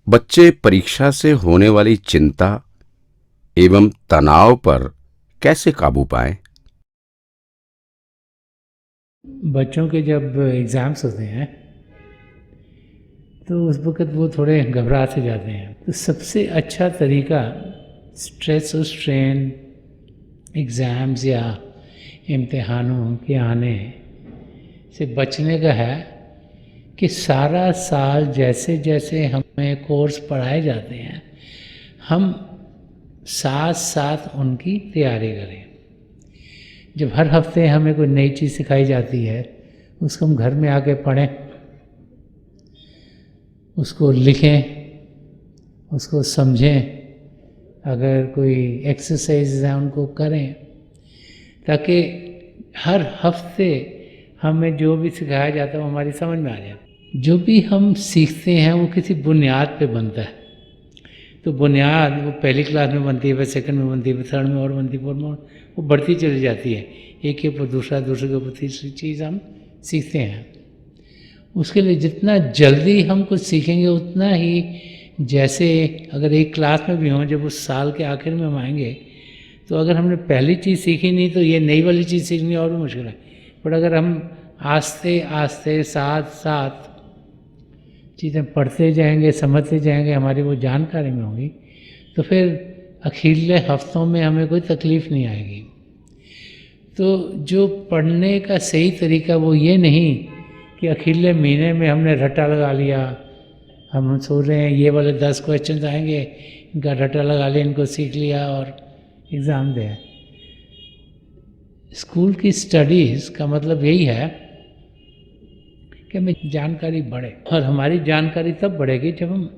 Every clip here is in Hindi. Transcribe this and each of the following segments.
बच्चे परीक्षा से होने वाली चिंता एवं तनाव पर कैसे काबू पाएं? बच्चों के जब एग्ज़ाम्स होते हैं तो उस वक़्त वो थोड़े घबरा से जाते हैं। तो सबसे अच्छा तरीका स्ट्रेस और स्ट्रेन एग्ज़ाम्स या इम्तिहानों के आने से बचने का है कि सारा साल जैसे जैसे हमें कोर्स पढ़ाए जाते हैं हम साथ साथ उनकी तैयारी करें। जब हर हफ्ते हमें कोई नई चीज़ सिखाई जाती है उसको हम घर में आके पढ़ें, उसको लिखें, उसको समझें, अगर कोई एक्सरसाइज हैं उनको करें, ताकि हर हफ्ते हमें जो भी सिखाया जाता है वो हमारी समझ में आ जाए। जो भी हम सीखते हैं वो किसी बुनियाद पे बनता है। तो बुनियाद वो पहली क्लास में बनती है, फिर सेकंड में बनती है, फिर थर्ड में और बनती है, फोर्थ में वो बढ़ती चली जाती है। एक के ऊपर दूसरा, दूसरे के ऊपर तीसरी चीज़ हम सीखते हैं। उसके लिए जितना जल्दी हम कुछ सीखेंगे उतना ही, जैसे अगर एक क्लास में भी हों, जब उस साल के आखिर में हम आएंगे तो अगर हमने पहली चीज़ सीखी नहीं तो ये नई वाली चीज़ सीखनी और भी मुश्किल है। पर अगर हम आस्ते आस्ते साथ साथ चीज़ें पढ़ते जाएंगे, समझते जाएंगे, हमारी वो जानकारी में होगी, तो फिर अखीरले हफ्तों में हमें कोई तकलीफ़ नहीं आएगी। तो जो पढ़ने का सही तरीका वो ये नहीं कि अखीरले महीने में हमने रट्टा लगा लिया, हम सोच रहे हैं ये वाले 10 क्वेश्चन आएंगे, इनका रट्टा लगा लिया, इनको सीख लिया और एग्ज़ाम दे। स्कूल की स्टडीज़ का मतलब यही है कि हमें जानकारी बढ़े, और हमारी जानकारी तब बढ़ेगी जब हम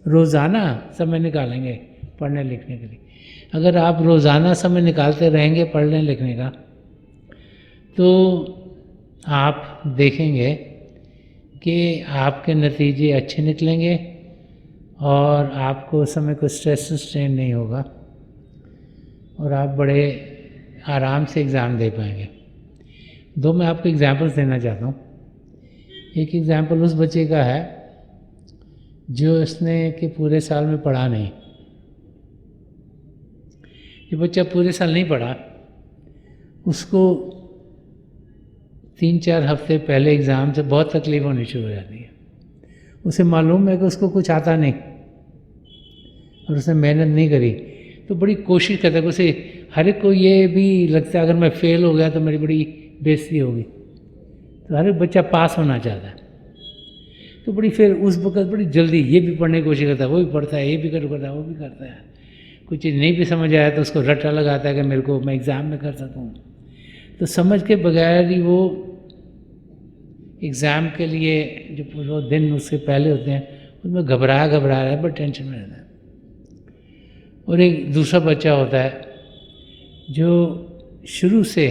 रोज़ाना समय निकालेंगे पढ़ने लिखने के लिए। अगर आप रोज़ाना समय निकालते रहेंगे पढ़ने लिखने का तो आप देखेंगे कि आपके नतीजे अच्छे निकलेंगे और आपको उस समय कोई स्ट्रेस स्ट्रेन नहीं होगा और आप बड़े आराम से एग्ज़ाम दे पाएंगे। दो मैं आपको एग्ज़ाम्पल्स देना चाहता हूँ। एक एग्ज़ाम्पल उस बच्चे का है जो इसने कि पूरे साल में पढ़ा नहीं। ये बच्चा पूरे साल नहीं पढ़ा, उसको 3-4 हफ्ते पहले एग्ज़ाम से बहुत तकलीफ होनी शुरू हो जाती है। उसे मालूम है कि उसको कुछ आता नहीं और उसने मेहनत नहीं करी, तो बड़ी कोशिश करता है। उसे हर एक को ये भी लगता है अगर मैं फ़ेल हो गया तो मेरी बड़ी बेइज्जती होगी, तो हर एक बच्चा पास होना चाहता है। तो बड़ी फिर उस वक्त बड़ी जल्दी ये भी पढ़ने की कोशिश करता है, वो भी पढ़ता है, ये भी करता है, वो भी करता है। कुछ चीज़ नहीं भी समझ आया तो उसको रट्टा लगाता है कि मेरे को, मैं एग्ज़ाम में कर सकूँ। तो समझ के बगैर ही वो एग्ज़ाम के लिए जो वो दिन उससे पहले होते हैं उसमें घबरा रहा है, बड़ी टेंशन में रहता है। और एक दूसरा बच्चा होता है जो शुरू से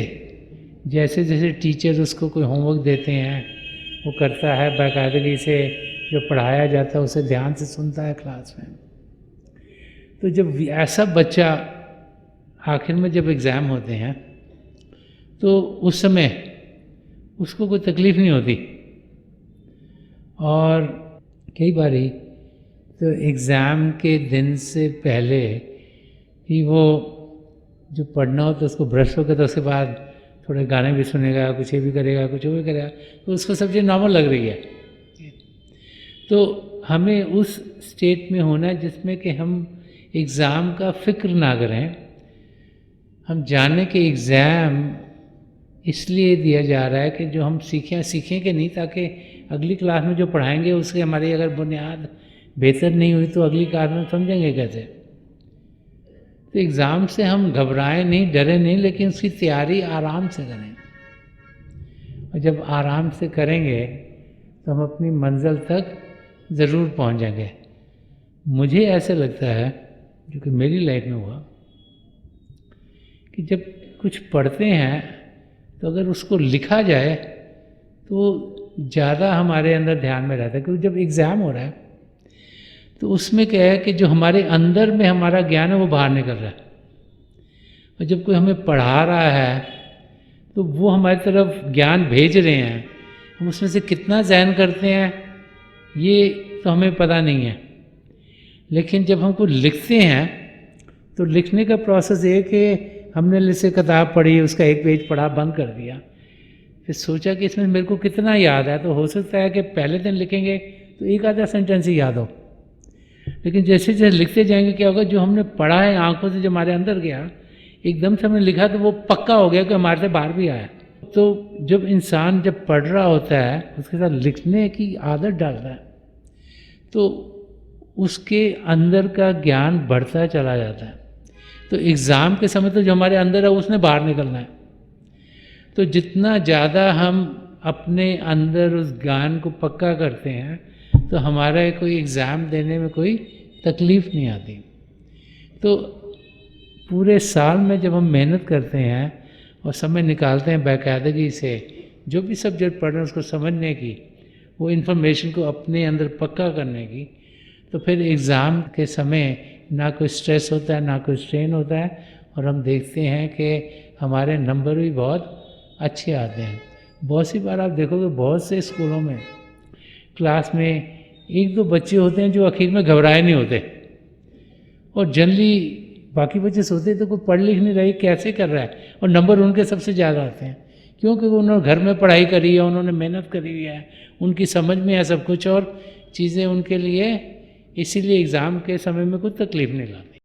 जैसे जैसे टीचर उसको कोई होमवर्क देते हैं वो करता है, बाकायदगी से जो पढ़ाया जाता है उसे ध्यान से सुनता है क्लास में। तो जब ऐसा बच्चा आखिर में जब एग्ज़ाम होते हैं तो उस समय उसको कोई तकलीफ़ नहीं होती, और कई बारी तो एग्ज़ाम के दिन से पहले ही वो जो पढ़ना हो तो उसको ब्रश होकर तो उसके बाद थोड़े गाने भी सुनेगा, कुछ ये भी करेगा, कुछ वो भी करेगा, तो उसको सब चीज़ नॉर्मल लग रही है। तो हमें उस स्टेट में होना है जिसमें कि हम एग्ज़ाम का फ़िक्र ना करें। हम जाने कि एग्ज़ाम इसलिए दिया जा रहा है कि जो हम सीखें कि नहीं, ताकि अगली क्लास में जो पढ़ाएंगे उससे हमारी अगर बुनियाद बेहतर नहीं हुई तो अगली क्लास में समझेंगे कैसे। तो एग्ज़ाम से हम घबराएं नहीं, डरे नहीं, लेकिन उसकी तैयारी आराम से करें। और जब आराम से करेंगे तो हम अपनी मंजिल तक ज़रूर पहुंचेंगे। मुझे ऐसे लगता है, जो कि मेरी लाइफ में हुआ, कि जब कुछ पढ़ते हैं तो अगर उसको लिखा जाए तो ज़्यादा हमारे अंदर ध्यान में रहता है। क्योंकि जब एग्ज़ाम हो रहा है तो उसमें क्या है कि जो हमारे अंदर में हमारा ज्ञान है वो बाहर निकल रहा है, और जब कोई हमें पढ़ा रहा है तो वो हमारी तरफ ज्ञान भेज रहे हैं, हम उसमें से कितना ज़हन करते हैं ये तो हमें पता नहीं है। लेकिन जब हमको लिखते हैं तो लिखने का प्रोसेस ये है कि हमने जैसे किताब पढ़ी, उसका एक पेज पढ़ा, बंद कर दिया, फिर सोचा कि इसमें मेरे को कितना याद है। तो हो सकता है कि पहले दिन लिखेंगे तो एक आधा सेंटेंस ही याद हो, लेकिन जैसे जैसे लिखते जाएंगे क्या होगा, जो हमने पढ़ा है आंखों से जो हमारे अंदर गया, एकदम से हमने लिखा तो वो पक्का हो गया कि हमारे से बाहर भी आया। तो जब इंसान जब पढ़ रहा होता है, उसके साथ लिखने की आदत डालता है, तो उसके अंदर का ज्ञान बढ़ता चला जाता है। तो एग्ज़ाम के समय तो जो हमारे अंदर है उसने बाहर निकलना है। तो जितना ज़्यादा हम अपने अंदर उस ज्ञान को पक्का करते हैं, तो हमारा कोई एग्ज़ाम देने में कोई तकलीफ़ नहीं आती। तो पूरे साल में जब हम मेहनत करते हैं और समय निकालते हैं बाकायदगी से जो भी सब्जेक्ट पढ़ रहे हैं उसको समझने की, वो इन्फॉर्मेशन को अपने अंदर पक्का करने की, तो फिर एग्ज़ाम के समय ना कोई स्ट्रेस होता है, ना कोई स्ट्रेन होता है, और हम देखते हैं कि हमारे नंबर भी बहुत अच्छे आते हैं। बहुत सी बार आप देखोगे बहुत से स्कूलों में क्लास में एक दो बच्चे होते हैं जो आखिर में घबराए नहीं होते, और जनरली बाकी बच्चे सोचते तो कोई पढ़ लिख नहीं रही, कैसे कर रहा है, और नंबर उनके सबसे ज़्यादा आते हैं, क्योंकि उन्होंने घर में पढ़ाई करी है, उन्होंने मेहनत करी हुई है, उनकी समझ में है सब कुछ, और चीज़ें उनके लिए इसीलिए एग्ज़ाम के समय में कोई तकलीफ नहीं लाती।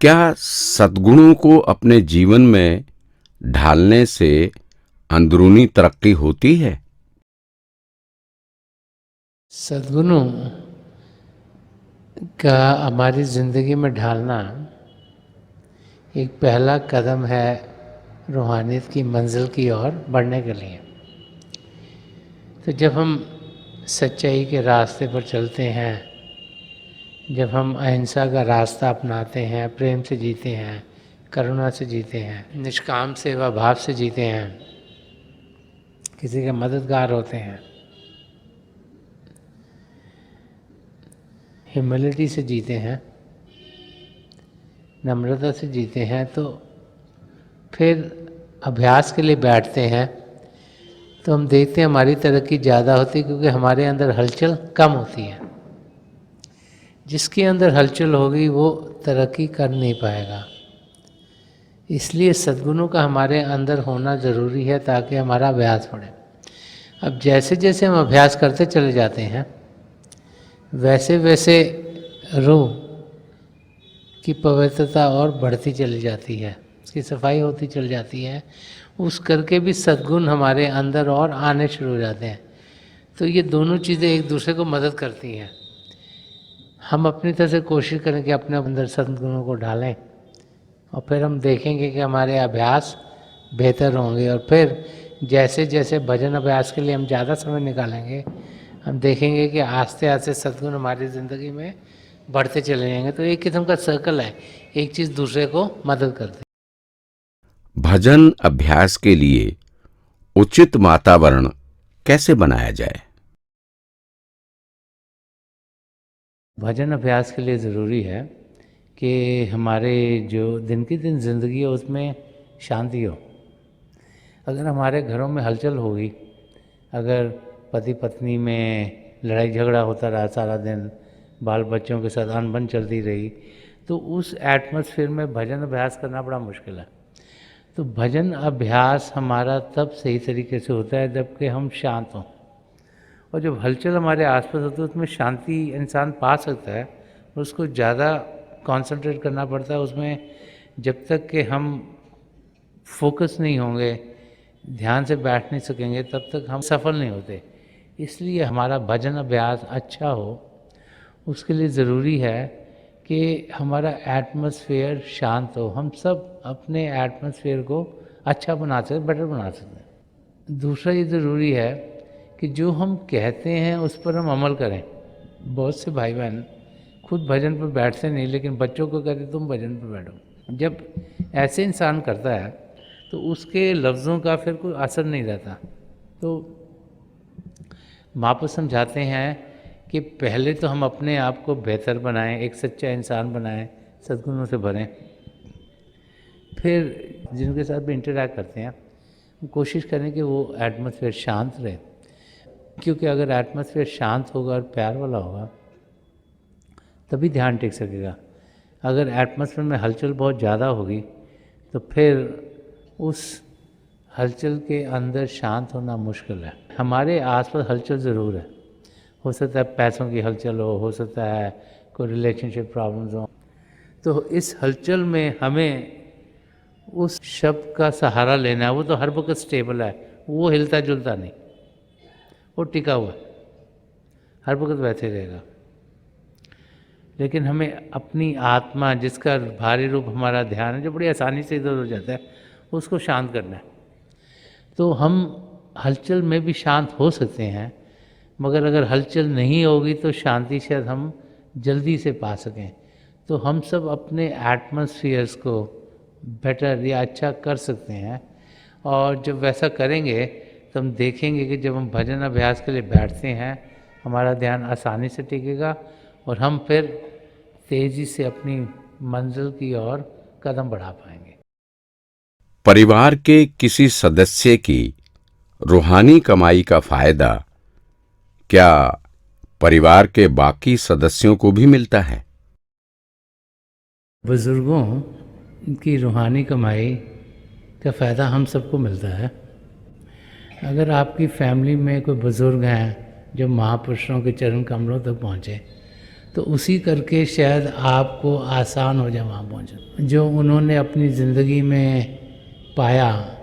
क्या सद्गुणों को अपने जीवन में ढालने से अंदरूनी तरक्की होती है? सद्गुणों का हमारी ज़िंदगी में ढालना एक पहला कदम है रूहानियत की मंजिल की ओर बढ़ने के लिए। तो जब हम सच्चाई के रास्ते पर चलते हैं, जब हम अहिंसा का रास्ता अपनाते हैं, प्रेम से जीते हैं, करुणा से जीते हैं, निष्काम सेवा भाव से जीते हैं, किसी के मददगार होते हैं, ह्यूमिलिटी से जीते हैं, नम्रता से जीते हैं, तो फिर अभ्यास के लिए बैठते हैं तो हम देखते हैं हमारी तरक्की ज़्यादा होती है, क्योंकि हमारे अंदर हलचल कम होती है। जिसके अंदर हलचल होगी वो तरक्की कर नहीं पाएगा। इसलिए सद्गुणों का हमारे अंदर होना ज़रूरी है ताकि हमारा अभ्यास बढ़े। अब जैसे जैसे हम अभ्यास करते चले जाते हैं, वैसे वैसे रूह की पवित्रता और बढ़ती चली जाती है, उसकी सफाई होती चली जाती है, उस करके भी सद्गुण हमारे अंदर और आने शुरू हो जाते हैं। तो ये दोनों चीज़ें एक दूसरे को मदद करती हैं। हम अपनी तरफ से कोशिश करें कि अपने अंदर सद्गुणों को डालें, और फिर हम देखेंगे कि हमारे अभ्यास बेहतर होंगे, और फिर जैसे जैसे भजन अभ्यास के लिए हम ज़्यादा समय निकालेंगे, हम देखेंगे कि आस्ते आस्ते सद्गुण हमारी ज़िंदगी में बढ़ते चले जाएंगे। तो एक किस्म का सर्कल है, एक चीज़ दूसरे को मदद करती है। भजन अभ्यास के लिए उचित वातावरण कैसे बनाया जाए? भजन अभ्यास के लिए ज़रूरी है कि हमारे जो दिन की दिन ज़िंदगी है उसमें शांति हो। अगर हमारे घरों में हलचल होगी, अगर पति पत्नी में लड़ाई झगड़ा होता रहा सारा दिन, बाल बच्चों के साथ अनबन चलती रही, तो उस एटमॉस्फेयर में भजन अभ्यास करना बड़ा मुश्किल है। तो भजन अभ्यास हमारा तब सही तरीके से होता है जबकि हम शांत हों, और जब हलचल हमारे आसपास होती है उसमें शांति इंसान पा सकता है, और उसको ज़्यादा कंसंट्रेट करना पड़ता है उसमें। जब तक कि हम फोकस नहीं होंगे, ध्यान से बैठ नहीं सकेंगे, तब तक हम सफल नहीं होते। इसलिए हमारा भजन अभ्यास अच्छा हो, उसके लिए ज़रूरी है कि हमारा एटमॉस्फेयर शांत हो। हम सब अपने एटमॉस्फेयर को अच्छा बना सकते, बेटर बना सकते हैं। दूसरा ये ज़रूरी है कि जो हम कहते हैं उस पर हम अमल करें। बहुत से भाई बहन खुद भजन पर बैठते नहीं, लेकिन बच्चों को कहते तुम भजन पर बैठो। जब ऐसे इंसान करता है तो उसके लफ्ज़ों का फिर कोई असर नहीं रहता। तो महापुरुष समझाते हैं कि पहले तो हम अपने आप को बेहतर बनाएं, एक सच्चा इंसान बनाएं, सद्गुणों से भरें। फिर जिनके साथ भी इंटरैक्ट करते हैं कोशिश करें कि वो एटमॉस्फेयर शांत रहे, क्योंकि अगर एटमॉस्फेयर शांत होगा और प्यार वाला होगा तभी ध्यान टिक सकेगा। अगर एटमॉस्फेयर में हलचल बहुत ज़्यादा होगी तो फिर उस हलचल के अंदर शांत होना मुश्किल है। हमारे आसपास हलचल ज़रूर है, हो सकता है पैसों की हलचल हो सकता है कोई रिलेशनशिप प्रॉब्लम्स हो, तो इस हलचल में हमें उस शब्द का सहारा लेना है। वो तो हर वक्त स्टेबल है, वो हिलता जुलता नहीं, वो टिका हुआ है, हर वक्त वैसे रहेगा। लेकिन हमें अपनी आत्मा, जिसका भारी रूप हमारा ध्यान है, जो बड़ी आसानी से इधर हो जाता है, उसको शांत करना है। तो हम हलचल में भी शांत हो सकते हैं, मगर अगर हलचल नहीं होगी तो शांति शायद हम जल्दी से पा सकें। तो हम सब अपने एटमॉस्फियर्स को बेटर या अच्छा कर सकते हैं, और जब वैसा करेंगे तो हम देखेंगे कि जब हम भजन अभ्यास के लिए बैठते हैं हमारा ध्यान आसानी से टिकेगा और हम फिर तेज़ी से अपनी मंजिल की ओर कदम बढ़ा पाएंगे। परिवार के किसी सदस्य की रूहानी कमाई का फायदा क्या परिवार के बाकी सदस्यों को भी मिलता है? बुज़ुर्गों की रूहानी कमाई का फ़ायदा हम सबको मिलता है। अगर आपकी फैमिली में कोई बुज़ुर्ग हैं जो महापुरुषों के चरण कमलों तक पहुँचे, तो उसी करके शायद आपको आसान हो जाए वहाँ पहुँचना। जो उन्होंने अपनी ज़िंदगी में पाया,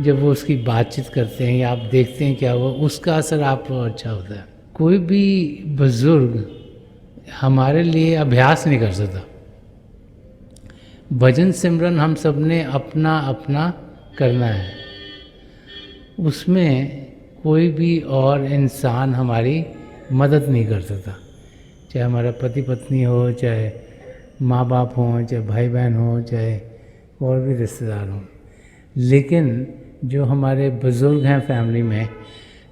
जब वो उसकी बातचीत करते हैं या आप देखते हैं क्या हुआ, उसका असर आप पर अच्छा होता है। कोई भी बुज़ुर्ग हमारे लिए अभ्यास नहीं कर सकता। भजन सिमरन हम सब ने अपना अपना करना है, उसमें कोई भी और इंसान हमारी मदद नहीं कर सकता, चाहे हमारा पति पत्नी हो, चाहे माँ बाप हों, चाहे भाई बहन हो, चाहे और भी रिश्तेदार हों। लेकिन जो हमारे बुज़ुर्ग हैं फैमिली में,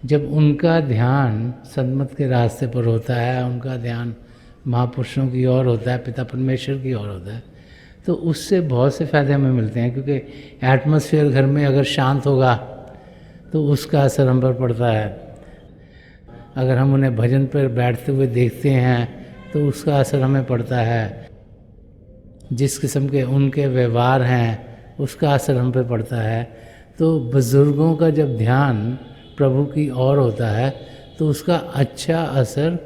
जब उनका ध्यान सन्मत के रास्ते पर होता है, उनका ध्यान महापुरुषों की ओर होता है, पिता परमेश्वर की ओर होता है, तो उससे बहुत से फ़ायदे हमें मिलते हैं। क्योंकि एटमॉस्फेयर घर में अगर शांत होगा तो उसका असर हम पर पड़ता है। अगर हम उन्हें भजन पर बैठते हुए देखते हैं तो उसका असर हमें पड़ता है। जिस किस्म के उनके व्यवहार हैं उसका असर हम पे पड़ता है। तो बुज़ुर्गों का जब ध्यान प्रभु की ओर होता है तो उसका अच्छा असर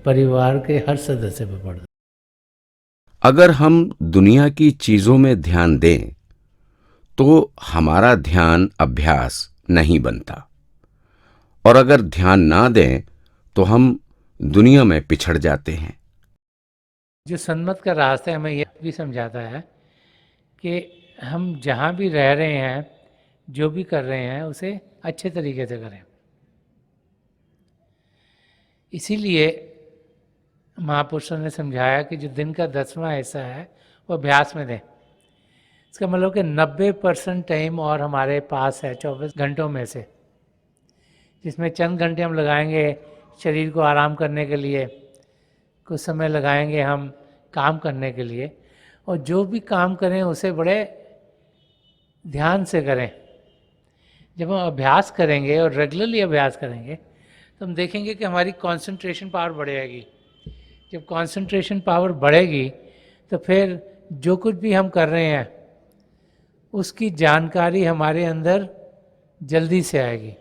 परिवार के हर सदस्य पर पड़ता है। अगर हम दुनिया की चीजों में ध्यान दें तो हमारा ध्यान अभ्यास नहीं बनता, और अगर ध्यान ना दें तो हम दुनिया में पिछड़ जाते हैं। जो सन्मत का रास्ता है हमें यह भी समझाता है कि हम जहाँ भी रह रहे हैं, जो भी कर रहे हैं, उसे अच्छे तरीके से करें। इसीलिए महापुरुषों ने समझाया कि जो दिन का 10वां हिस्सा है वो अभ्यास में दें। इसका मतलब कि 90% टाइम और हमारे पास है 24 घंटों में से, जिसमें चंद घंटे हम लगाएंगे शरीर को आराम करने के लिए, कुछ समय लगाएंगे हम काम करने के लिए, और जो भी काम करें उसे बड़े ध्यान से करें। जब हम अभ्यास करेंगे और रेगुलरली अभ्यास करेंगे तो हम देखेंगे कि हमारी कंसंट्रेशन पावर बढ़ेगी। जब कंसंट्रेशन पावर बढ़ेगी तो फिर जो कुछ भी हम कर रहे हैं उसकी जानकारी हमारे अंदर जल्दी से आएगी,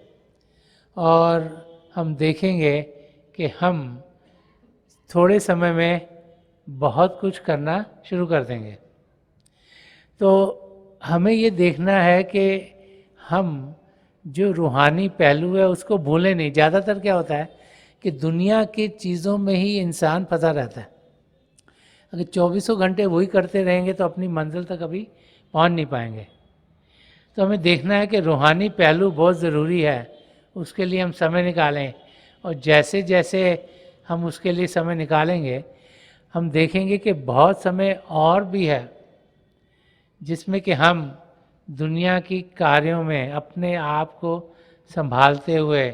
और हम देखेंगे कि हम थोड़े समय में बहुत कुछ करना शुरू कर देंगे। तो हमें ये देखना है कि हम जो रूहानी पहलू है उसको भूलें नहीं। ज़्यादातर क्या होता है कि दुनिया की चीज़ों में ही इंसान फंसा रहता है। अगर 24 घंटे वही करते रहेंगे तो अपनी मंजिल तक कभी पहुंच नहीं पाएंगे। तो हमें देखना है कि रूहानी पहलू बहुत ज़रूरी है, उसके लिए हम समय निकालें, और जैसे जैसे हम उसके लिए समय निकालेंगे हम देखेंगे कि बहुत समय और भी है जिसमें कि हम दुनिया की कार्यों में अपने आप को संभालते हुए,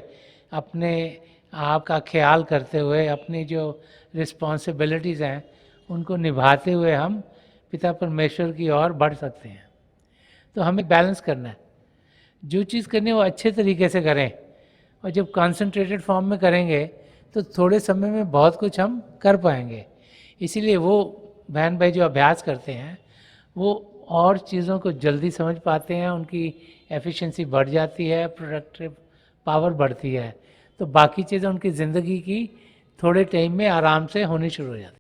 अपने आप का ख्याल करते हुए, अपनी जो रिस्पॉन्सिबिलिटीज़ हैं उनको निभाते हुए हम पिता परमेश्वर की ओर बढ़ सकते हैं। तो हमें बैलेंस करना है, जो चीज़ करनी है वो अच्छे तरीके से करें, और जब कॉन्सेंट्रेटेड फॉर्म में करेंगे तो थोड़े समय में बहुत कुछ हम कर पाएंगे। इसीलिए वो बहन भाई जो अभ्यास करते हैं वो और चीज़ों को जल्दी समझ पाते हैं, उनकी एफिशिएंसी बढ़ जाती है, प्रोडक्टिव पावर बढ़ती है, तो बाकी चीज़ें उनकी ज़िंदगी की थोड़े टाइम में आराम से होनी शुरू हो जाती है।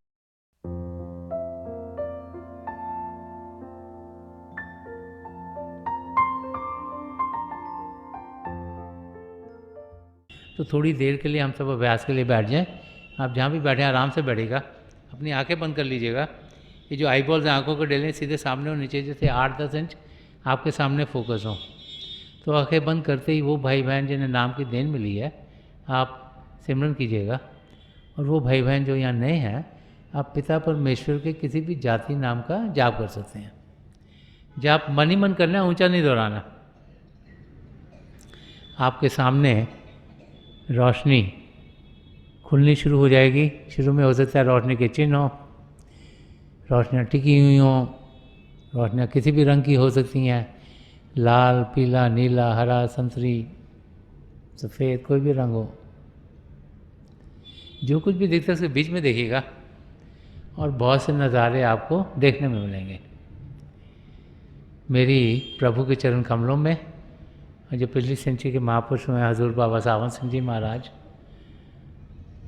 तो थोड़ी देर के लिए हम सब अभ्यास के लिए बैठ जाएं। आप जहाँ भी बैठे आराम से बैठेगा, अपनी आंखें बंद कर लीजिएगा। ये जो आई बॉल्स आँखों को डेलें सीधे सामने और नीचे जैसे 8-10 इंच आपके सामने फोकस हो। तो आंखें बंद करते ही वो भाई बहन जिन्हें नाम की देन मिली है आप सिमरन कीजिएगा। और वो भाई बहन जो यहाँ नए हैं, आप पिता परमेश्वर के किसी भी जाति नाम का जाप कर सकते हैं। जाप मन ही मन करना है, ऊंचा नहीं दोहराना। आपके सामने रोशनी खुलनी शुरू हो जाएगी। शुरू में हो सकता है रोशनी के चिन्ह हो, रोशनियाँ टिकी हुई हों, रोशनियाँ किसी भी रंग की हो सकती हैं, लाल, पीला, नीला, हरा, संतरी, सफ़ेद, कोई भी रंग हो। जो कुछ भी दिखता है उसके बीच में देखिएगा और बहुत से नज़ारे आपको देखने में मिलेंगे। मेरी प्रभु के चरण कमलों में जो पिछली सेंचुरी के महापुरुष हुए हजूर बाबा सावन सिंह जी महाराज,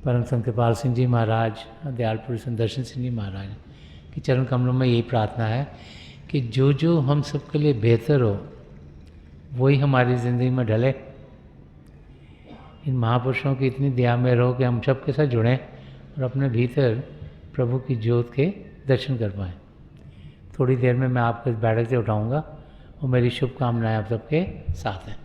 परम संत कृपाल सिंह जी महाराज, दयाल पुरुष दर्शन सिंह जी महाराज की चरण कमलों में यही प्रार्थना है कि जो जो हम सबके लिए बेहतर हो वही हमारी ज़िंदगी में ढले। इन महापुरुषों की इतनी दया में रहो कि हम सब के साथ जुड़ें और अपने भीतर प्रभु की ज्योत के दर्शन कर पाएँ। थोड़ी देर में मैं आपको इस बैठक से उठाऊँगा और मेरी शुभकामनाएं आप सबके साथ हैं।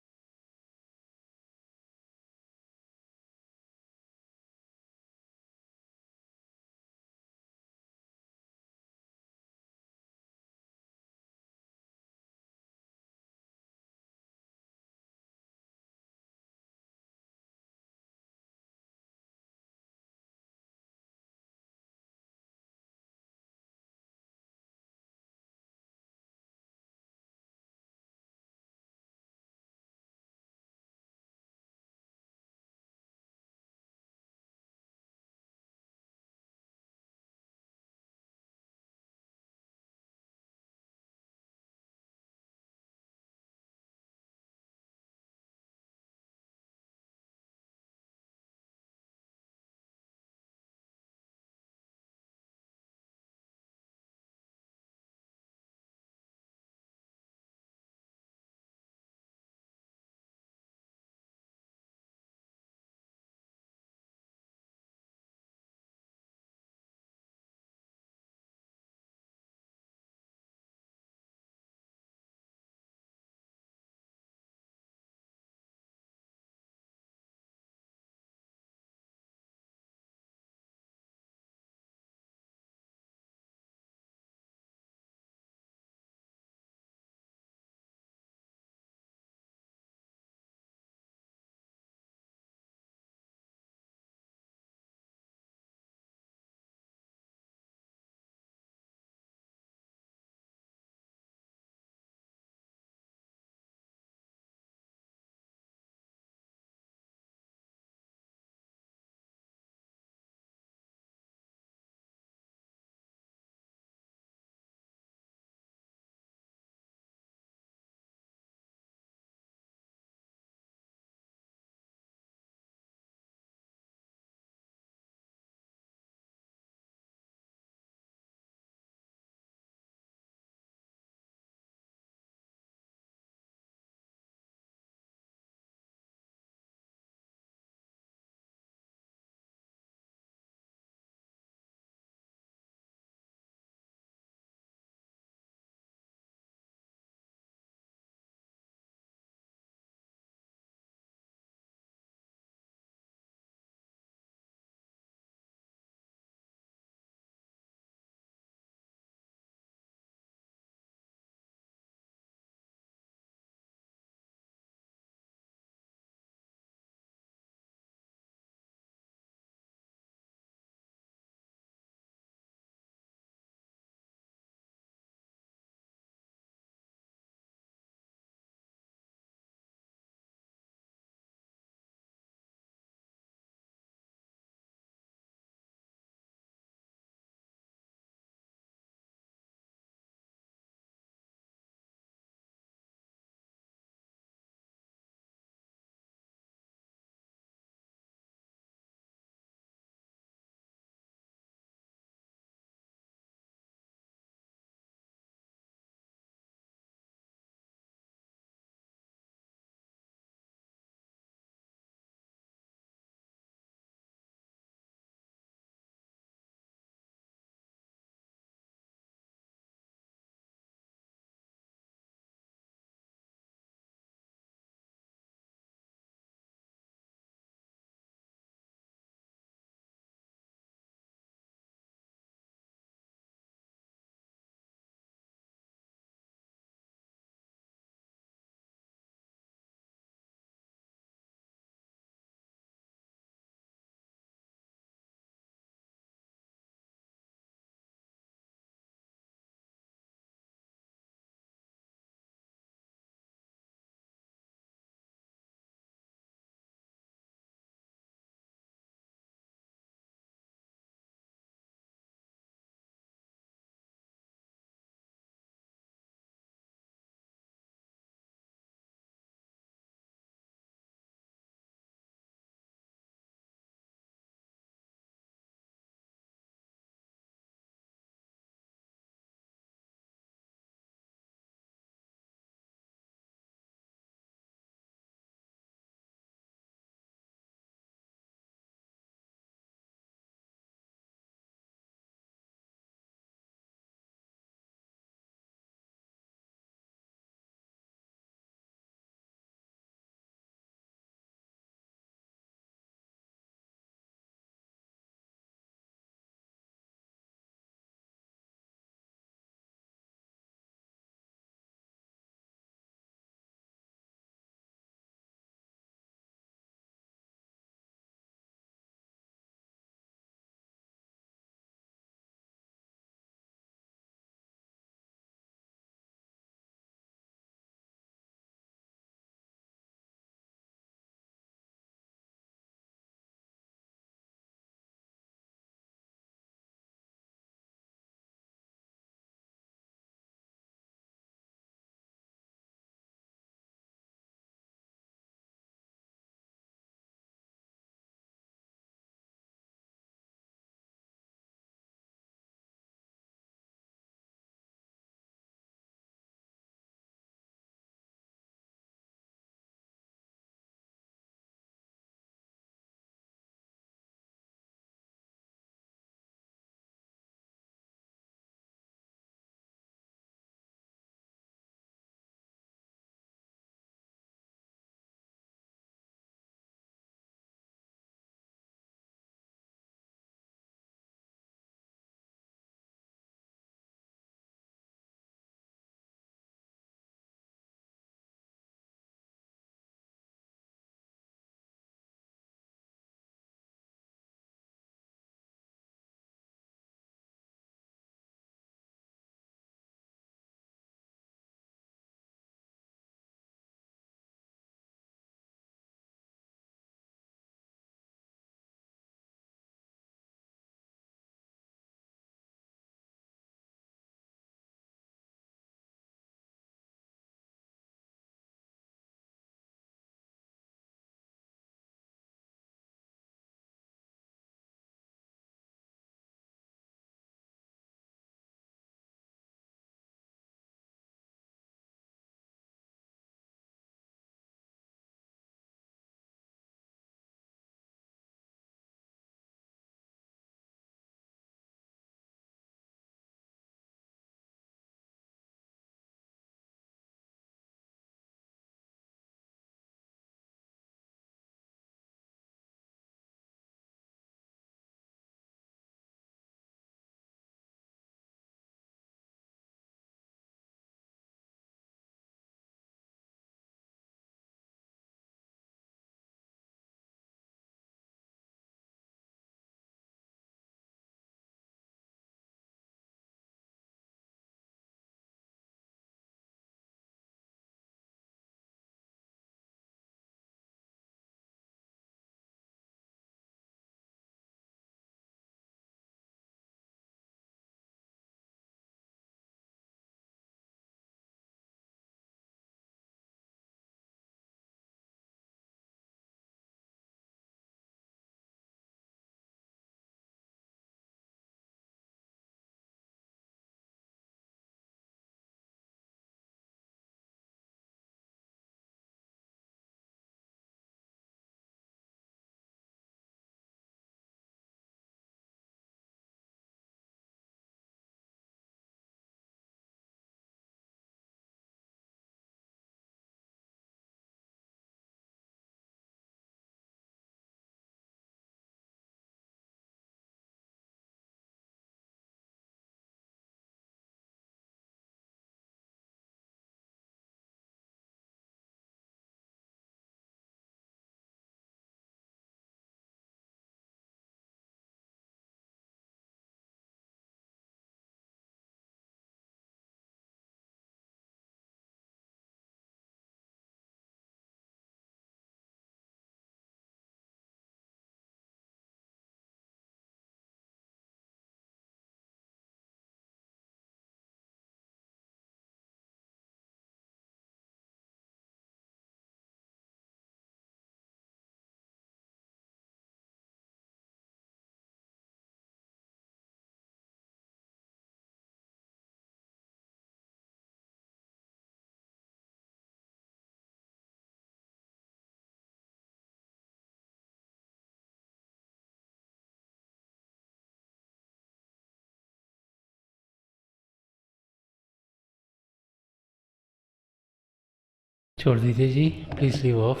छोड़ दीजिए जी, प्लीज़ लीव ऑफ।